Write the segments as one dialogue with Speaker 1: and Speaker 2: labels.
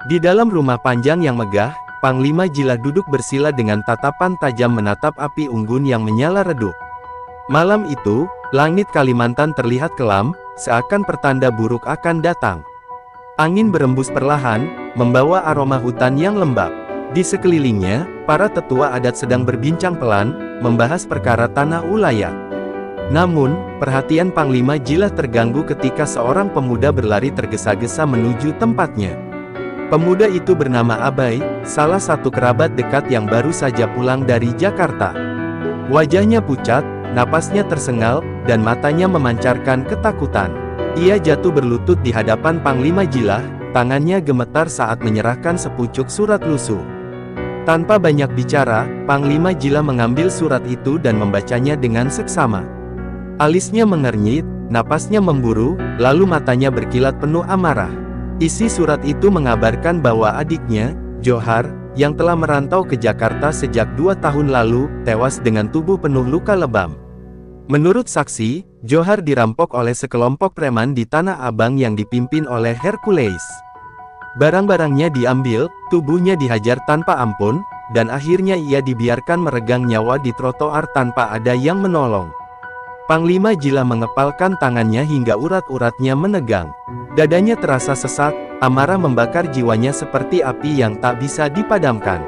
Speaker 1: Di dalam rumah panjang yang megah, Panglima Jila duduk bersila dengan tatapan tajam menatap api unggun yang menyala redup. Malam itu, langit Kalimantan terlihat kelam, seakan pertanda buruk akan datang. Angin berembus perlahan, membawa aroma hutan yang lembab. Di sekelilingnya, para tetua adat sedang berbincang pelan, membahas perkara tanah ulayat. Namun, perhatian Panglima Jila terganggu ketika seorang pemuda berlari tergesa-gesa menuju tempatnya. Pemuda itu bernama Abai, salah satu kerabat dekat yang baru saja pulang dari Jakarta. Wajahnya pucat, napasnya tersengal, dan matanya memancarkan ketakutan. Ia jatuh berlutut di hadapan Panglima Jila, tangannya gemetar saat menyerahkan sepucuk surat lusuh. Tanpa banyak bicara, Panglima Jila mengambil surat itu dan membacanya dengan seksama. Alisnya mengernyit, napasnya memburu, lalu matanya berkilat penuh amarah. Isi surat itu mengabarkan bahwa adiknya, Johar, yang telah merantau ke Jakarta sejak 2 tahun lalu, tewas dengan tubuh penuh luka lebam. Menurut saksi, Johar dirampok oleh sekelompok preman di Tanah Abang yang dipimpin oleh Hercules. Barang-barangnya diambil, tubuhnya dihajar tanpa ampun, dan akhirnya ia dibiarkan meregang nyawa di trotoar tanpa ada yang menolong. Panglima Jila mengepalkan tangannya hingga urat-uratnya menegang. Dadanya terasa sesak, amarah membakar jiwanya seperti api yang tak bisa dipadamkan.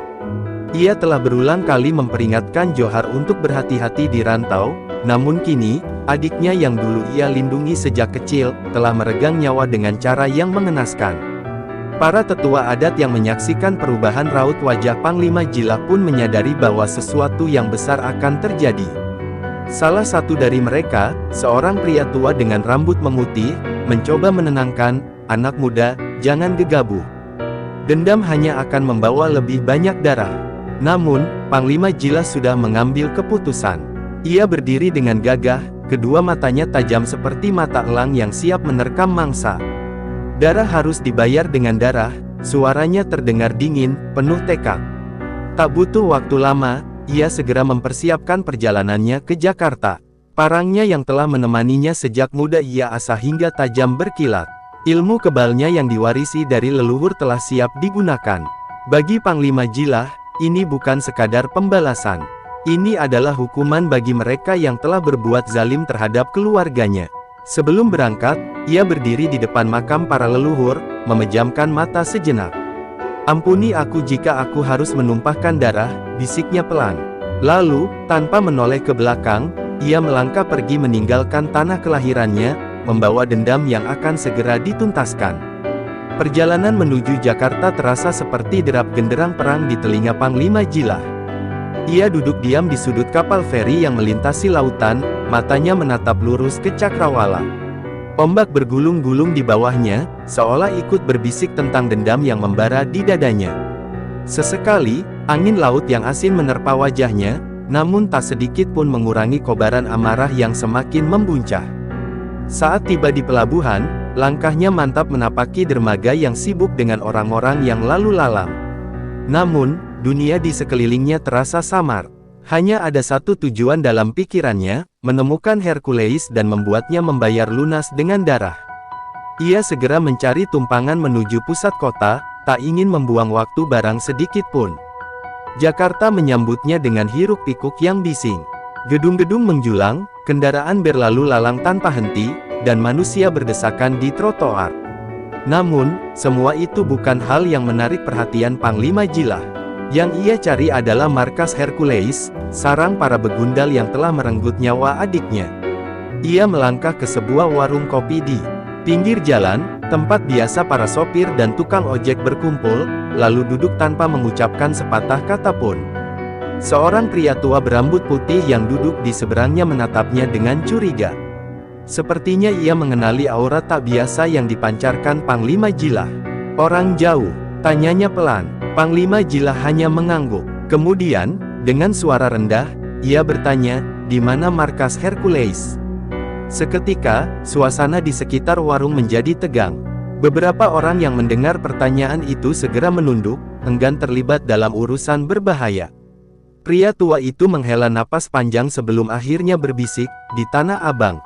Speaker 1: Ia telah berulang kali memperingatkan Johar untuk berhati-hati di rantau, namun kini, adiknya yang dulu ia lindungi sejak kecil, telah meregang nyawa dengan cara yang mengenaskan. Para tetua adat yang menyaksikan perubahan raut wajah Panglima Jila pun menyadari bahwa sesuatu yang besar akan terjadi. Salah satu dari mereka, seorang pria tua dengan rambut memutih, mencoba menenangkan, "Anak muda, jangan gegabah. Dendam hanya akan membawa lebih banyak darah." Namun, Panglima Jila sudah mengambil keputusan. Ia berdiri dengan gagah, kedua matanya tajam seperti mata elang yang siap menerkam mangsa. "Darah harus dibayar dengan darah," suaranya terdengar dingin, penuh tekad. Tak butuh waktu lama, ia segera mempersiapkan perjalanannya ke Jakarta. Parangnya yang telah menemaninya sejak muda ia asah hingga tajam berkilat. Ilmu kebalnya yang diwarisi dari leluhur telah siap digunakan. Bagi Panglima Jila, ini bukan sekadar pembalasan. Ini adalah hukuman bagi mereka yang telah berbuat zalim terhadap keluarganya. Sebelum berangkat, ia berdiri di depan makam para leluhur, memejamkan mata sejenak. "Ampuni aku jika aku harus menumpahkan darah," bisiknya pelan. Lalu, tanpa menoleh ke belakang, ia melangkah pergi meninggalkan tanah kelahirannya, membawa dendam yang akan segera dituntaskan. Perjalanan menuju Jakarta terasa seperti derap genderang perang di telinga Panglima Jila. Ia duduk diam di sudut kapal feri yang melintasi lautan, matanya menatap lurus ke cakrawala. Ombak bergulung-gulung di bawahnya, seolah ikut berbisik tentang dendam yang membara di dadanya. Sesekali, angin laut yang asin menerpa wajahnya, namun tak sedikit pun mengurangi kobaran amarah yang semakin membuncah. Saat tiba di pelabuhan, langkahnya mantap menapaki dermaga yang sibuk dengan orang-orang yang lalu lalang. Namun, dunia di sekelilingnya terasa samar. Hanya ada satu tujuan dalam pikirannya, menemukan Hercules dan membuatnya membayar lunas dengan darah. Ia segera mencari tumpangan menuju pusat kota, tak ingin membuang waktu barang sedikit pun. Jakarta menyambutnya dengan hiruk-pikuk yang bising. Gedung-gedung menjulang, kendaraan berlalu lalang tanpa henti, dan manusia berdesakan di trotoar. Namun, semua itu bukan hal yang menarik perhatian Panglima Jila. Yang ia cari adalah markas Hercules, sarang para begundal yang telah merenggut nyawa adiknya. Ia melangkah ke sebuah warung kopi di pinggir jalan, tempat biasa para sopir dan tukang ojek berkumpul, lalu duduk tanpa mengucapkan sepatah kata pun. Seorang pria tua berambut putih yang duduk di seberangnya menatapnya dengan curiga. Sepertinya ia mengenali aura tak biasa yang dipancarkan Panglima Jila. "Orang jauh?" tanyanya pelan. Panglima Jila hanya mengangguk. Kemudian, dengan suara rendah, ia bertanya, "Di mana markas Hercules?" Seketika, suasana di sekitar warung menjadi tegang. Beberapa orang yang mendengar pertanyaan itu segera menunduk, enggan terlibat dalam urusan berbahaya. Pria tua itu menghela napas panjang sebelum akhirnya berbisik, "Di Tanah Abang.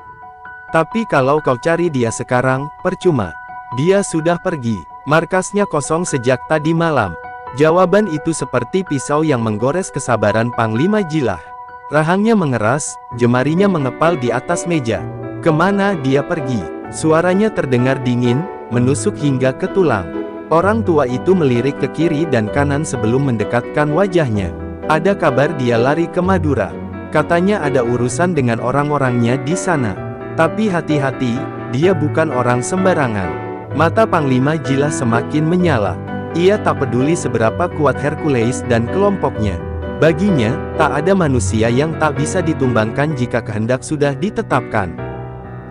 Speaker 1: Tapi kalau kau cari dia sekarang, percuma. Dia sudah pergi. Markasnya kosong sejak tadi malam. Jawaban itu seperti pisau yang menggores kesabaran Panglima Jilah. Rahangnya mengeras, jemarinya mengepal di atas meja. Kemana dia pergi? Suaranya terdengar dingin, menusuk hingga ke tulang. Orang tua itu melirik ke kiri dan kanan sebelum mendekatkan wajahnya. Ada kabar dia lari ke Madura. Katanya ada urusan dengan orang-orangnya di sana. Tapi hati-hati, dia bukan orang sembarangan. Mata Panglima Jilah semakin menyala. Ia tak peduli seberapa kuat Hercules dan kelompoknya. Baginya, tak ada manusia yang tak bisa ditumbangkan jika kehendak sudah ditetapkan.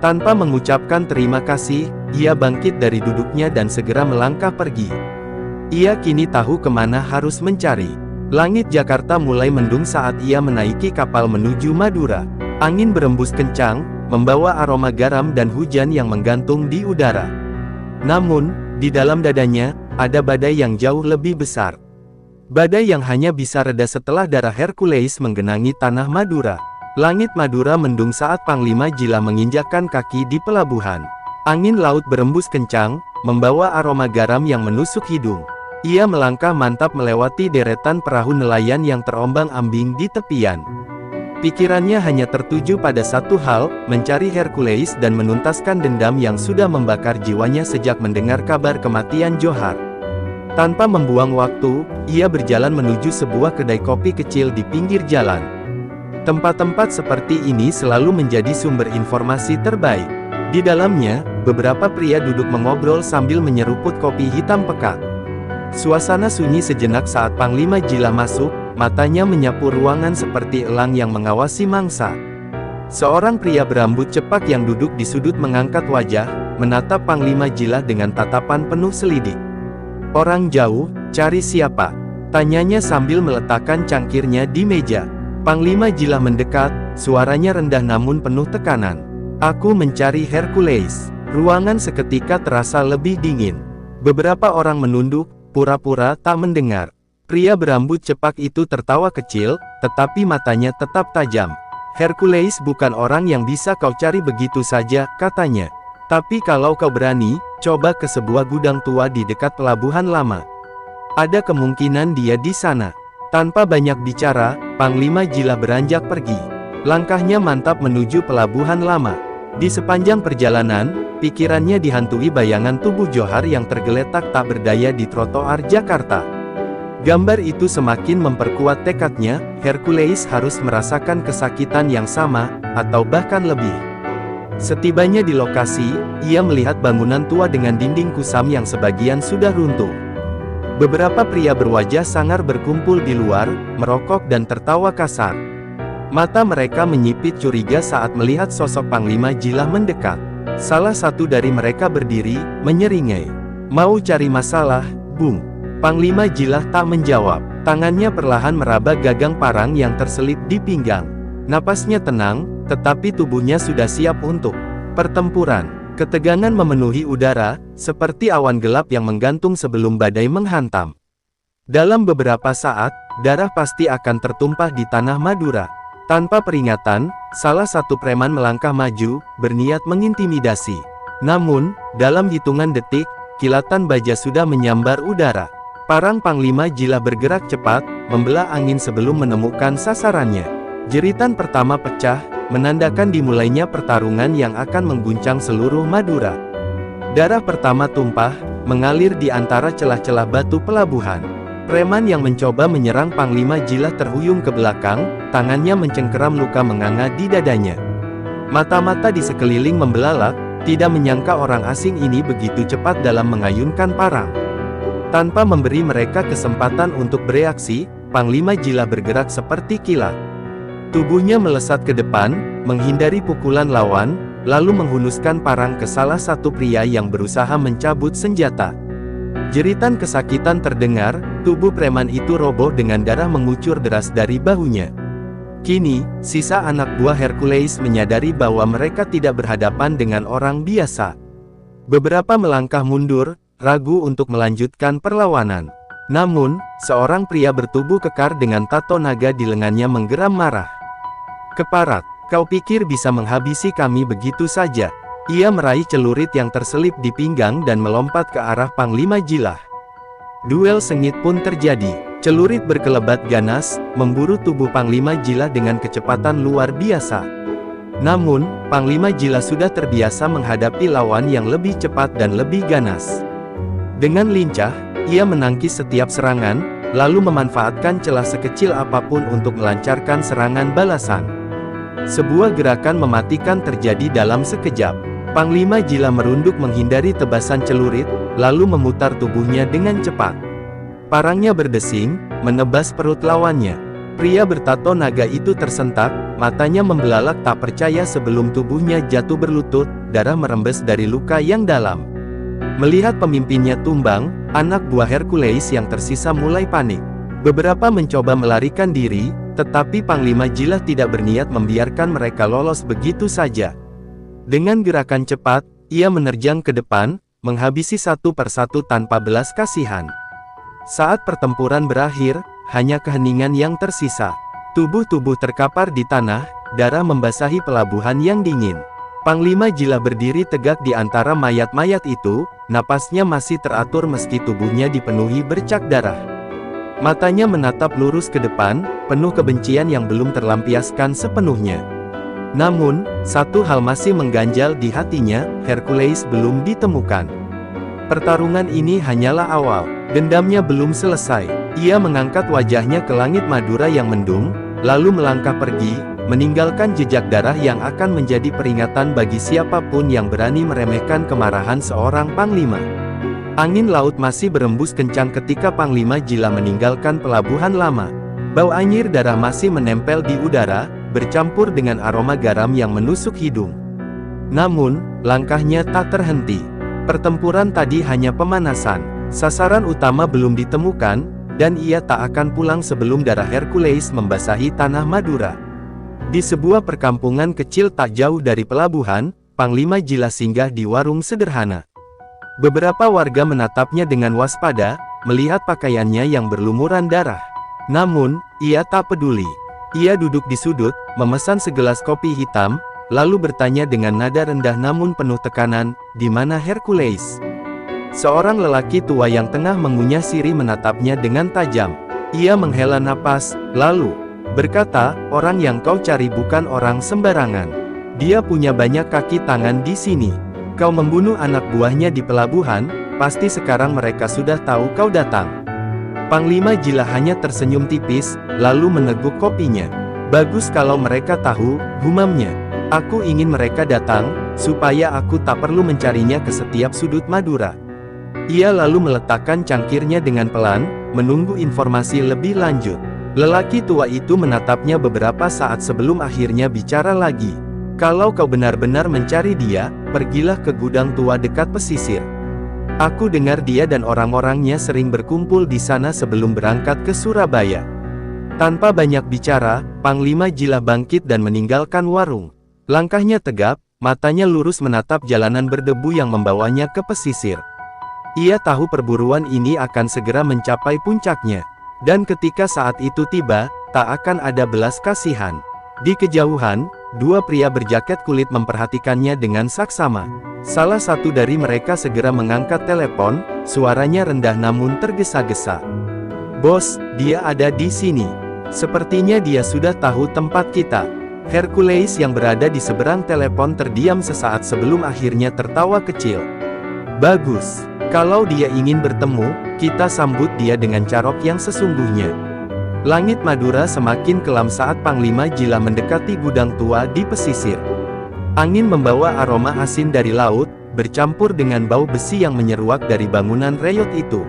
Speaker 1: Tanpa mengucapkan terima kasih, ia bangkit dari duduknya dan segera melangkah pergi. Ia kini tahu kemana harus mencari. Langit Jakarta mulai mendung saat ia menaiki kapal menuju Madura. Angin berembus kencang, membawa aroma garam dan hujan yang menggantung di udara. Namun, di dalam dadanya, ada badai yang jauh lebih besar. Badai yang hanya bisa reda setelah darah Hercules menggenangi tanah Madura. Langit Madura mendung saat Panglima Jilah menginjakkan kaki di pelabuhan. Angin laut berembus kencang, membawa aroma garam yang menusuk hidung. Ia melangkah mantap melewati deretan perahu nelayan yang terombang-ambing di tepian. Pikirannya hanya tertuju pada satu hal, mencari Hercules dan menuntaskan dendam yang sudah membakar jiwanya sejak mendengar kabar kematian Johar. Tanpa membuang waktu, ia berjalan menuju sebuah kedai kopi kecil di pinggir jalan. Tempat-tempat seperti ini selalu menjadi sumber informasi terbaik. Di dalamnya, beberapa pria duduk mengobrol sambil menyeruput kopi hitam pekat. Suasana sunyi sejenak saat Panglima Jilah masuk, matanya menyapu ruangan seperti elang yang mengawasi mangsa. Seorang pria berambut cepak yang duduk di sudut mengangkat wajah, menatap Panglima Jilah dengan tatapan penuh selidik. "Orang jauh, cari siapa?" tanyanya sambil meletakkan cangkirnya di meja. Panglima Jilah mendekat, suaranya rendah namun penuh tekanan. "Aku mencari Hercules." Ruangan seketika terasa lebih dingin. Beberapa orang menunduk, pura-pura tak mendengar. Pria berambut cepak itu tertawa kecil, tetapi matanya tetap tajam. "Hercules bukan orang yang bisa kau cari begitu saja," katanya. "Tapi kalau kau berani, coba ke sebuah gudang tua di dekat pelabuhan lama. Ada kemungkinan dia di sana." Tanpa banyak bicara, Panglima Jilah beranjak pergi. Langkahnya mantap menuju pelabuhan lama. Di sepanjang perjalanan, pikirannya dihantui bayangan tubuh Johar yang tergeletak tak berdaya di trotoar Jakarta. Gambar itu semakin memperkuat tekadnya, Hercules harus merasakan kesakitan yang sama, atau bahkan lebih. Setibanya di lokasi, ia melihat bangunan tua dengan dinding kusam yang sebagian sudah runtuh. Beberapa pria berwajah sangar berkumpul di luar, merokok dan tertawa kasar. Mata mereka menyipit curiga saat melihat sosok Panglima Jilah mendekat. Salah satu dari mereka berdiri, menyeringai. "Mau cari masalah, Bung?" Panglima Jilah tak menjawab. Tangannya perlahan meraba gagang parang yang terselip di pinggang. Napasnya tenang, tetapi tubuhnya sudah siap untuk pertempuran. Ketegangan memenuhi udara, seperti awan gelap yang menggantung sebelum badai menghantam. Dalam beberapa saat, darah pasti akan tertumpah di tanah Madura. Tanpa peringatan, salah satu preman melangkah maju, berniat mengintimidasi. Namun, dalam hitungan detik, kilatan baja sudah menyambar udara. Parang Panglima Jilah bergerak cepat, membelah angin sebelum menemukan sasarannya. Jeritan pertama pecah, menandakan dimulainya pertarungan yang akan mengguncang seluruh Madura. Darah pertama tumpah, mengalir di antara celah-celah batu pelabuhan. Preman yang mencoba menyerang Panglima Jilah terhuyung ke belakang, tangannya mencengkeram luka menganga di dadanya. Mata-mata di sekeliling membelalak, tidak menyangka orang asing ini begitu cepat dalam mengayunkan parang. Tanpa memberi mereka kesempatan untuk bereaksi, Panglima Jilah bergerak seperti kilat. Tubuhnya melesat ke depan, menghindari pukulan lawan, lalu menghunuskan parang ke salah satu pria yang berusaha mencabut senjata. Jeritan kesakitan terdengar, tubuh preman itu roboh dengan darah mengucur deras dari bahunya. Kini, sisa anak buah Hercules menyadari bahwa mereka tidak berhadapan dengan orang biasa. Beberapa melangkah mundur, ragu untuk melanjutkan perlawanan. Namun, seorang pria bertubuh kekar dengan tato naga di lengannya menggeram marah. "Keparat, kau pikir bisa menghabisi kami begitu saja?" Ia meraih celurit yang terselip di pinggang dan melompat ke arah Panglima Jilah. Duel sengit pun terjadi. Celurit berkelebat ganas, memburu tubuh Panglima Jilah dengan kecepatan luar biasa. Namun, Panglima Jilah sudah terbiasa menghadapi lawan yang lebih cepat dan lebih ganas. Dengan lincah, ia menangkis setiap serangan, lalu memanfaatkan celah sekecil apapun untuk melancarkan serangan balasan. Sebuah gerakan mematikan terjadi dalam sekejap. Panglima Jilah merunduk menghindari tebasan celurit, lalu memutar tubuhnya dengan cepat. Parangnya berdesing, menebas perut lawannya. Pria bertato naga itu tersentak, matanya membelalak tak percaya sebelum tubuhnya jatuh berlutut, darah merembes dari luka yang dalam. Melihat pemimpinnya tumbang, anak buah Hercules yang tersisa mulai panik. Beberapa mencoba melarikan diri, tetapi Panglima Jilah tidak berniat membiarkan mereka lolos begitu saja. Dengan gerakan cepat, ia menerjang ke depan, menghabisi satu persatu tanpa belas kasihan. Saat pertempuran berakhir, hanya keheningan yang tersisa. Tubuh-tubuh terkapar di tanah, darah membasahi pelabuhan yang dingin. Panglima Jilah berdiri tegak di antara mayat-mayat itu, napasnya masih teratur meski tubuhnya dipenuhi bercak darah. Matanya menatap lurus ke depan, penuh kebencian yang belum terlampiaskan sepenuhnya. Namun, satu hal masih mengganjal di hatinya, Hercules belum ditemukan. Pertarungan ini hanyalah awal, dendamnya belum selesai. Ia mengangkat wajahnya ke langit Madura yang mendung, lalu melangkah pergi, meninggalkan jejak darah yang akan menjadi peringatan bagi siapapun yang berani meremehkan kemarahan seorang panglima. Angin laut masih berembus kencang ketika Panglima Jilah meninggalkan pelabuhan lama. Bau anyir darah masih menempel di udara, bercampur dengan aroma garam yang menusuk hidung. Namun, langkahnya tak terhenti. Pertempuran tadi hanya pemanasan. Sasaran utama belum ditemukan, dan ia tak akan pulang sebelum darah Hercules membasahi tanah Madura. Di sebuah perkampungan kecil tak jauh dari pelabuhan, Panglima Jilah singgah di warung sederhana. Beberapa warga menatapnya dengan waspada, melihat pakaiannya yang berlumuran darah. Namun, ia tak peduli. Ia duduk di sudut, memesan segelas kopi hitam, lalu bertanya dengan nada rendah namun penuh tekanan, "Di mana Hercules?" Seorang lelaki tua yang tengah mengunyah sirih menatapnya dengan tajam. Ia menghela napas, lalu berkata, "Orang yang kau cari bukan orang sembarangan. Dia punya banyak kaki tangan di sini. Kau membunuh anak buahnya di pelabuhan, pasti sekarang mereka sudah tahu kau datang." Panglima Jilah hanya tersenyum tipis, lalu meneguk kopinya. "Bagus kalau mereka tahu," gumamnya. "Aku ingin mereka datang, supaya aku tak perlu mencarinya ke setiap sudut Madura." Ia lalu meletakkan cangkirnya dengan pelan, menunggu informasi lebih lanjut. Lelaki tua itu menatapnya beberapa saat sebelum akhirnya bicara lagi. "Kalau kau benar-benar mencari dia, pergilah ke gudang tua dekat pesisir. Aku dengar dia dan orang-orangnya sering berkumpul di sana sebelum berangkat ke Surabaya." Tanpa banyak bicara, Panglima Jilah bangkit dan meninggalkan warung. Langkahnya tegap, matanya lurus menatap jalanan berdebu yang membawanya ke pesisir. Ia tahu perburuan ini akan segera mencapai puncaknya. Dan ketika saat itu tiba, tak akan ada belas kasihan. Di kejauhan, dua pria berjaket kulit memperhatikannya dengan saksama. Salah satu dari mereka segera mengangkat telepon, suaranya rendah namun tergesa-gesa. "Bos, dia ada di sini. Sepertinya dia sudah tahu tempat kita." Hercules yang berada di seberang telepon terdiam sesaat sebelum akhirnya tertawa kecil. "Bagus. Kalau dia ingin bertemu, kita sambut dia dengan carok yang sesungguhnya." Langit Madura semakin kelam saat Panglima Jilah mendekati gudang tua di pesisir. Angin membawa aroma asin dari laut, bercampur dengan bau besi yang menyeruak dari bangunan reyot itu.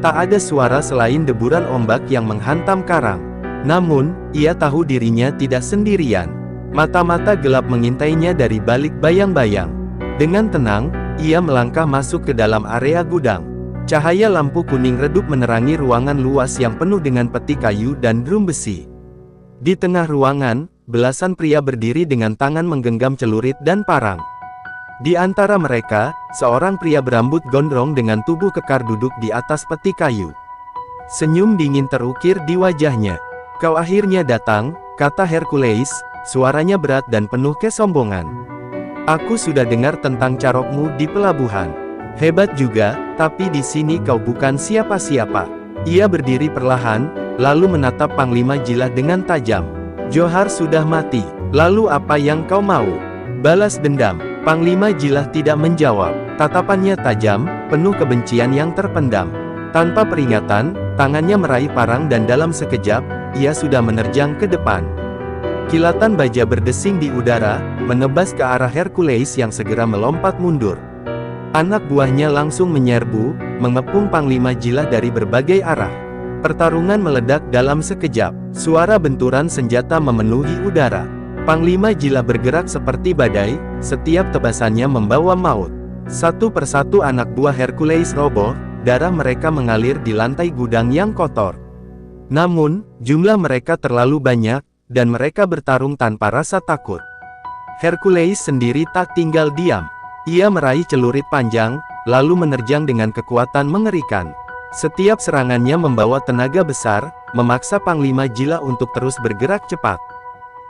Speaker 1: Tak ada suara selain deburan ombak yang menghantam karang. Namun, ia tahu dirinya tidak sendirian. Mata-mata gelap mengintainya dari balik bayang-bayang. Dengan tenang, ia melangkah masuk ke dalam area gudang. Cahaya lampu kuning redup menerangi ruangan luas yang penuh dengan peti kayu dan drum besi. Di tengah ruangan, belasan pria berdiri dengan tangan menggenggam celurit dan parang. Di antara mereka, seorang pria berambut gondrong dengan tubuh kekar duduk di atas peti kayu. Senyum dingin terukir di wajahnya. "Kau akhirnya datang," kata Hercules, suaranya berat dan penuh kesombongan. Aku sudah dengar tentang carokmu di pelabuhan. Hebat juga, tapi di sini kau bukan siapa-siapa. Ia berdiri perlahan, lalu menatap Panglima Jila dengan tajam. Johar sudah mati, lalu apa yang kau mau? Balas dendam. Panglima Jila tidak menjawab. Tatapannya tajam, penuh kebencian yang terpendam. Tanpa peringatan, tangannya meraih parang dan dalam sekejap, ia sudah menerjang ke depan. Kilatan baja berdesing di udara, menebas ke arah Hercules yang segera melompat mundur. Anak buahnya langsung menyerbu, mengepung Panglima Jila dari berbagai arah. Pertarungan meledak dalam sekejap. Suara benturan senjata memenuhi udara. Panglima Jila bergerak seperti badai, setiap tebasannya membawa maut. Satu persatu anak buah Hercules roboh, darah mereka mengalir di lantai gudang yang kotor. Namun, jumlah mereka terlalu banyak, dan mereka bertarung tanpa rasa takut. Hercules sendiri tak tinggal diam. Ia meraih celurit panjang, lalu menerjang dengan kekuatan mengerikan. Setiap serangannya membawa tenaga besar, memaksa Panglima Jila untuk terus bergerak cepat.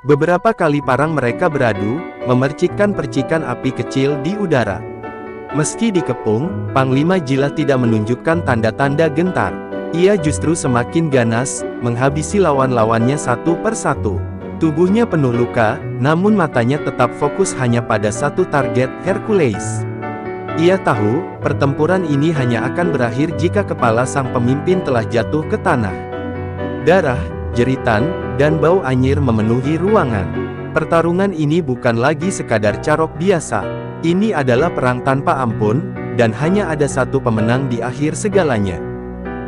Speaker 1: Beberapa kali parang mereka beradu, memercikkan percikan api kecil di udara. Meski dikepung, Panglima Jila tidak menunjukkan tanda-tanda gentar. Ia justru semakin ganas, menghabisi lawan-lawannya satu persatu. Tubuhnya penuh luka, namun matanya tetap fokus hanya pada satu target, Hercules. Ia tahu, pertempuran ini hanya akan berakhir jika kepala sang pemimpin telah jatuh ke tanah. Darah, jeritan, dan bau anyir memenuhi ruangan. Pertarungan ini bukan lagi sekadar carok biasa. Ini adalah perang tanpa ampun, dan hanya ada satu pemenang di akhir segalanya.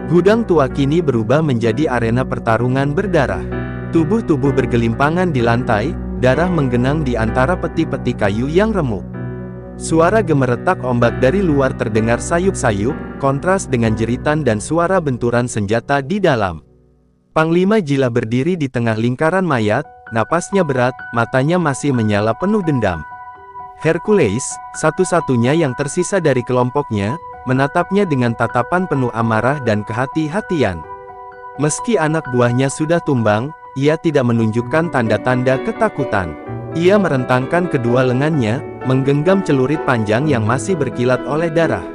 Speaker 1: Gudang tua kini berubah menjadi arena pertarungan berdarah. Tubuh-tubuh bergelimpangan di lantai, darah menggenang di antara peti-peti kayu yang remuk. Suara gemeretak ombak dari luar terdengar sayup-sayup, kontras dengan jeritan dan suara benturan senjata di dalam. Panglima Jila berdiri di tengah lingkaran mayat, napasnya berat, matanya masih menyala penuh dendam. Hercules, satu-satunya yang tersisa dari kelompoknya, menatapnya dengan tatapan penuh amarah dan kehati-hatian. Meski anak buahnya sudah tumbang, ia tidak menunjukkan tanda-tanda ketakutan. Ia merentangkan kedua lengannya, menggenggam celurit panjang yang masih berkilat oleh darah.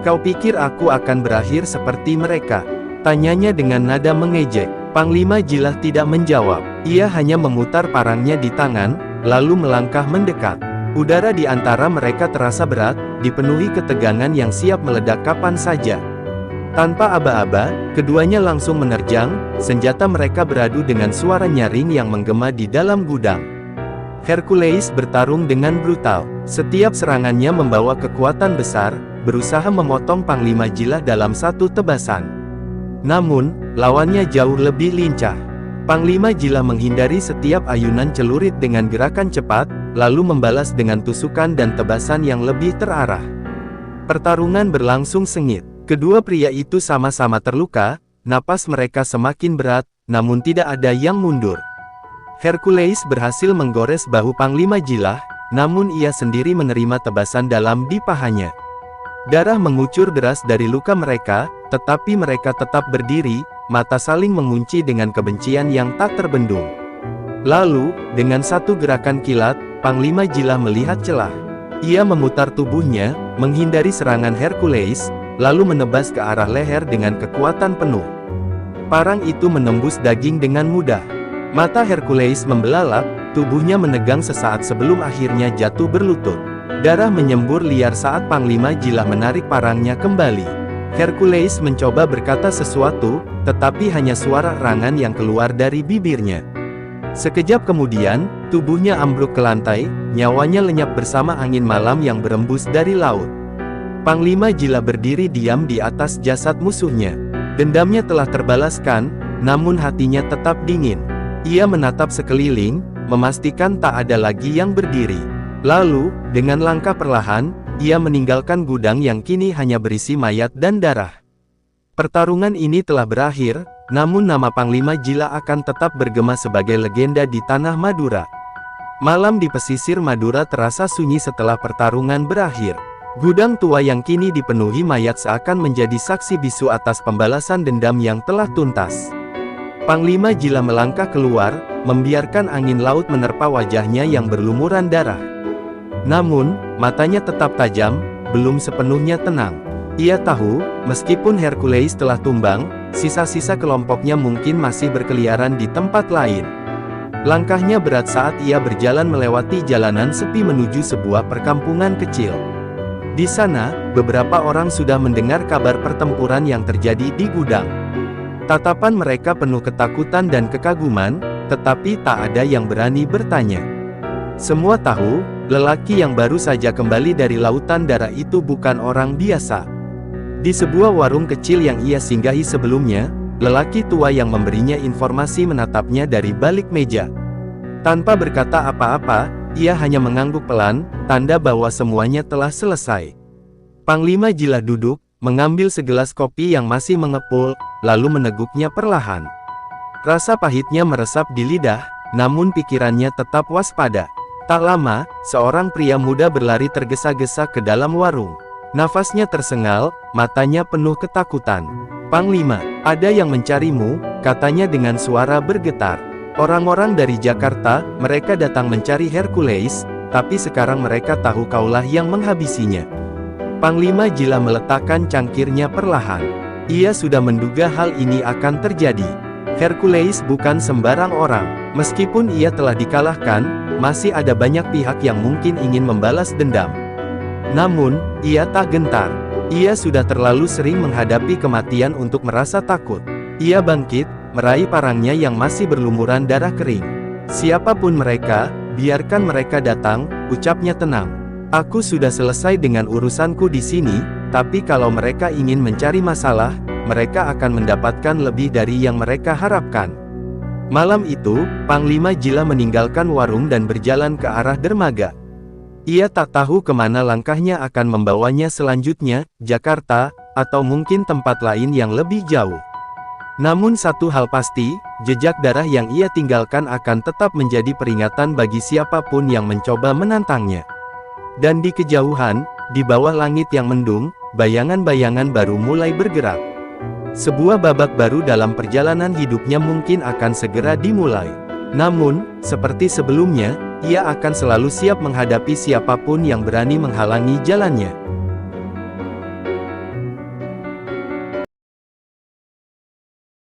Speaker 1: "Kau pikir aku akan berakhir seperti mereka?" tanyanya dengan nada mengejek. Panglima Jila tidak menjawab. Ia hanya memutar parangnya di tangan, lalu melangkah mendekat. Udara di antara mereka terasa berat, dipenuhi ketegangan yang siap meledak kapan saja. Tanpa aba-aba, keduanya langsung menerjang, senjata mereka beradu dengan suara nyaring yang menggema di dalam gudang. Hercules bertarung dengan brutal. Setiap serangannya membawa kekuatan besar, berusaha memotong Panglima Jila dalam satu tebasan. Namun, lawannya jauh lebih lincah. Panglima Jila menghindari setiap ayunan celurit dengan gerakan cepat, lalu membalas dengan tusukan dan tebasan yang lebih terarah. Pertarungan berlangsung sengit. Kedua pria itu sama-sama terluka, napas mereka semakin berat, namun tidak ada yang mundur. Hercules berhasil menggores bahu Panglima Jila, namun ia sendiri menerima tebasan dalam di pahanya. Darah mengucur deras dari luka mereka, tetapi mereka tetap berdiri, mata saling mengunci dengan kebencian yang tak terbendung. Lalu, dengan satu gerakan kilat, Panglima Jila melihat celah. Ia memutar tubuhnya, menghindari serangan Hercules, lalu menebas ke arah leher dengan kekuatan penuh. Parang itu menembus daging dengan mudah. Mata Hercules membelalak, tubuhnya menegang sesaat sebelum akhirnya jatuh berlutut. Darah menyembur liar saat Panglima Jila menarik parangnya kembali. Hercules mencoba berkata sesuatu, tetapi hanya suara erangan yang keluar dari bibirnya. Sekejap kemudian, tubuhnya ambruk ke lantai, nyawanya lenyap bersama angin malam yang berembus dari laut. Panglima Jila berdiri diam di atas jasad musuhnya. Dendamnya telah terbalaskan, namun hatinya tetap dingin. Ia menatap sekeliling, memastikan tak ada lagi yang berdiri. Lalu, dengan langkah perlahan, ia meninggalkan gudang yang kini hanya berisi mayat dan darah. Pertarungan ini telah berakhir, namun nama Panglima Jila akan tetap bergema sebagai legenda di tanah Madura. Malam di pesisir Madura terasa sunyi setelah pertarungan berakhir. Gudang tua yang kini dipenuhi mayat seakan menjadi saksi bisu atas pembalasan dendam yang telah tuntas. Panglima Jila melangkah keluar, membiarkan angin laut menerpa wajahnya yang berlumuran darah. Namun, matanya tetap tajam, belum sepenuhnya tenang. Ia tahu, meskipun Hercules telah tumbang, sisa-sisa kelompoknya mungkin masih berkeliaran di tempat lain. Langkahnya berat saat ia berjalan melewati jalanan sepi menuju sebuah perkampungan kecil. Di sana, beberapa orang sudah mendengar kabar pertempuran yang terjadi di gudang. Tatapan mereka penuh ketakutan dan kekaguman, tetapi tak ada yang berani bertanya. Semua tahu, lelaki yang baru saja kembali dari lautan darah itu bukan orang biasa. Di sebuah warung kecil yang ia singgahi sebelumnya, lelaki tua yang memberinya informasi menatapnya dari balik meja. Tanpa berkata apa-apa, ia hanya mengangguk pelan, tanda bahwa semuanya telah selesai. Panglima Jila duduk, mengambil segelas kopi yang masih mengepul, lalu meneguknya perlahan. Rasa pahitnya meresap di lidah, namun pikirannya tetap waspada. Tak lama, seorang pria muda berlari tergesa-gesa ke dalam warung. Nafasnya tersengal, matanya penuh ketakutan. "Panglima, ada yang mencarimu," katanya dengan suara bergetar. "Orang-orang dari Jakarta, mereka datang mencari Hercules, tapi sekarang mereka tahu kaulah yang menghabisinya." Panglima Jila meletakkan cangkirnya perlahan. Ia sudah menduga hal ini akan terjadi. Hercules bukan sembarang orang. Meskipun ia telah dikalahkan, masih ada banyak pihak yang mungkin ingin membalas dendam. Namun, ia tak gentar. Ia sudah terlalu sering menghadapi kematian untuk merasa takut. Ia bangkit, meraih parangnya yang masih berlumuran darah kering. "Siapapun mereka, biarkan mereka datang," ucapnya tenang. "Aku sudah selesai dengan urusanku di sini, tapi kalau mereka ingin mencari masalah, mereka akan mendapatkan lebih dari yang mereka harapkan." Malam itu, Panglima Jila meninggalkan warung dan berjalan ke arah dermaga. Ia tak tahu kemana langkahnya akan membawanya selanjutnya, Jakarta, atau mungkin tempat lain yang lebih jauh. Namun satu hal pasti, jejak darah yang ia tinggalkan akan tetap menjadi peringatan bagi siapapun yang mencoba menantangnya. Dan di kejauhan, di bawah langit yang mendung, bayangan-bayangan baru mulai bergerak. Sebuah babak baru dalam perjalanan hidupnya mungkin akan segera dimulai. Namun, seperti sebelumnya, ia akan selalu siap menghadapi siapapun yang berani menghalangi jalannya.